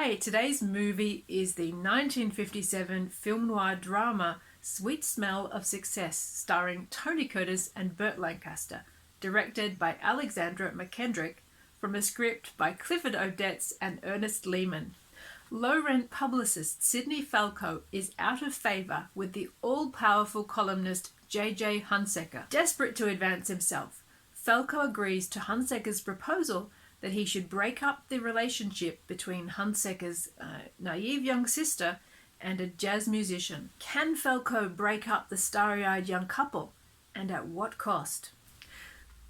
Hey, today's movie is the 1957 film noir drama Sweet Smell of Success, starring Tony Curtis and Burt Lancaster, directed by Alexandra Mackendrick, from a script by Clifford Odets and Ernest Lehman. Low-rent publicist Sidney Falco is out of favour with the all-powerful columnist J.J. Hunsecker. Desperate to advance himself, Falco agrees to Hunsecker's proposal that he should break up the relationship between Hunsecker's naive young sister and a jazz musician. Can Falco break up the starry-eyed young couple, and at what cost?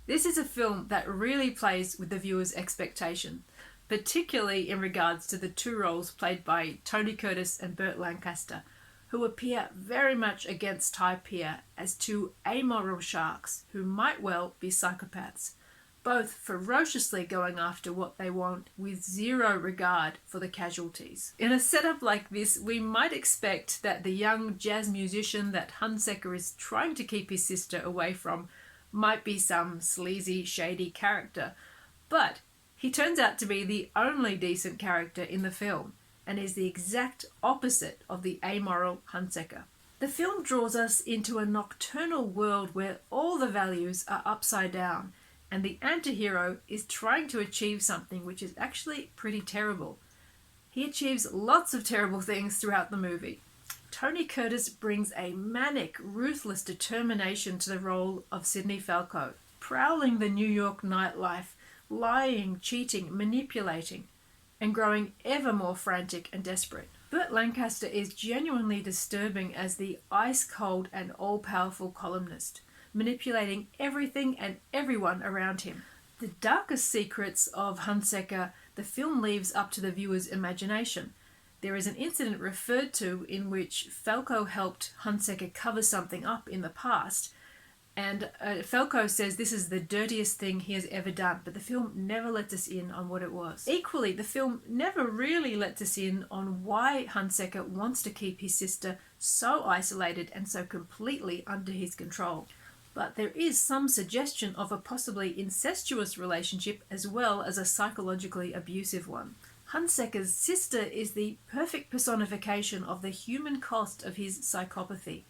This is a film that really plays with the viewer's expectation, particularly in regards to the two roles played by Tony Curtis and Burt Lancaster, who appear very much against type here as two amoral sharks who might well be psychopaths, both ferociously going after what they want with zero regard for the casualties. In a setup like this, we might expect that the young jazz musician that Hunsecker is trying to keep his sister away from might be some sleazy, shady character, but he turns out to be the only decent character in the film and is the exact opposite of the amoral Hunsecker. The film draws us into a nocturnal world where all the values are upside down, and the anti-hero is trying to achieve something which is actually pretty terrible. He achieves lots of terrible things throughout the movie. Tony Curtis brings a manic, ruthless determination to the role of Sidney Falco, prowling the New York nightlife, lying, cheating, manipulating, and growing ever more frantic and desperate. Burt Lancaster is genuinely disturbing as the ice-cold and all-powerful columnist, manipulating everything and everyone around him. The darkest secrets of Hunsecker the film leaves up to the viewer's imagination. There is an incident referred to in which Falco helped Hunsecker cover something up in the past, and Falco says this is the dirtiest thing he has ever done, but the film never lets us in on what it was. Equally, the film never really lets us in on why Hunsecker wants to keep his sister so isolated and so completely under his control. But there is some suggestion of a possibly incestuous relationship as well as a psychologically abusive one. Hunsecker's sister is the perfect personification of the human cost of his psychopathy.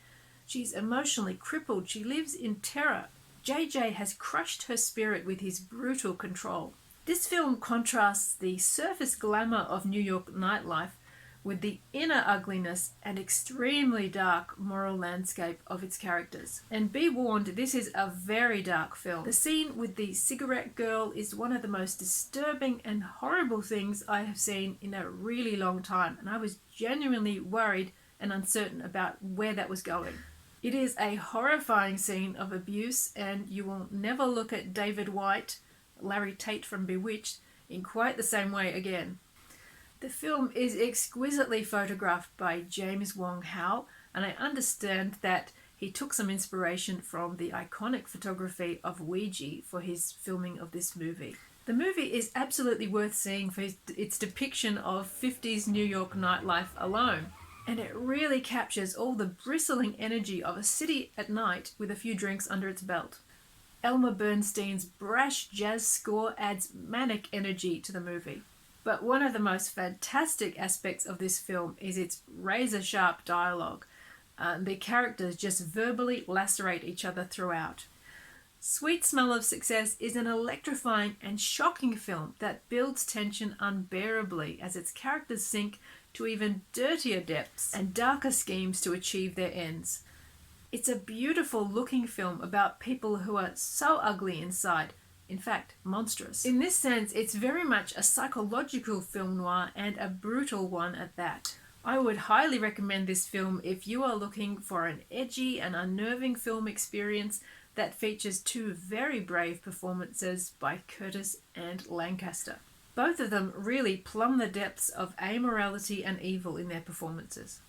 She's emotionally crippled, she lives in terror. JJ has crushed her spirit with his brutal control. This film contrasts the surface glamour of New York nightlife with the inner ugliness and extremely dark moral landscape of its characters. And be warned, this is a very dark film. The scene with the cigarette girl is one of the most disturbing and horrible things I have seen in a really long time, and I was genuinely worried and uncertain about where that was going. It is a horrifying scene of abuse, and you will never look at David White, Larry Tate from Bewitched, in quite the same way again. The film is exquisitely photographed by James Wong Howe, and I understand that he took some inspiration from the iconic photography of Ouija for his filming of this movie. The movie is absolutely worth seeing for its depiction of 50s New York nightlife alone, and it really captures all the bristling energy of a city at night with a few drinks under its belt. Elmer Bernstein's brash jazz score adds manic energy to the movie. But one of the most fantastic aspects of this film is its razor-sharp dialogue. The characters just verbally lacerate each other throughout. Sweet Smell of Success is an electrifying and shocking film that builds tension unbearably as its characters sink to even dirtier depths and darker schemes to achieve their ends. It's a beautiful looking film about people who are so ugly inside, in fact, monstrous. In this sense, it's very much a psychological film noir, and a brutal one at that. I would highly recommend this film if you are looking for an edgy and unnerving film experience that features two very brave performances by Curtis and Lancaster. Both of them really plumb the depths of amorality and evil in their performances.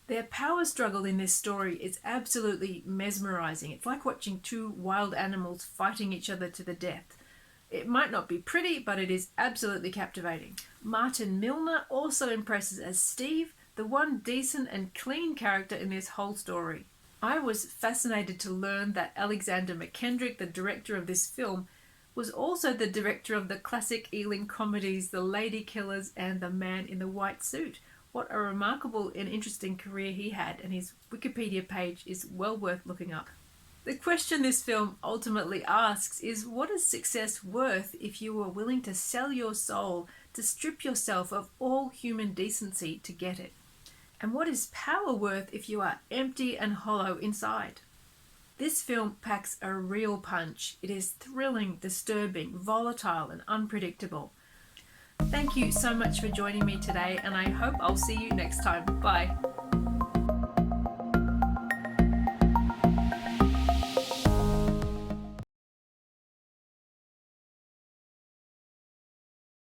Their power struggle in this story is absolutely mesmerizing. It's like watching two wild animals fighting each other to the death. It might not be pretty, but it is absolutely captivating. Martin Milner also impresses as Steve, the one decent and clean character in this whole story. I was fascinated to learn that Alexander Mackendrick, the director of this film, was also the director of the classic Ealing comedies The Lady Killers and The Man in the White Suit. What a remarkable and interesting career he had, and his Wikipedia page is well worth looking up. The question this film ultimately asks is, what is success worth if you are willing to sell your soul, to strip yourself of all human decency to get it? And what is power worth if you are empty and hollow inside? This film packs a real punch. It is thrilling, disturbing, volatile, and unpredictable. Thank you so much for joining me today, and I hope I'll see you next time. Bye.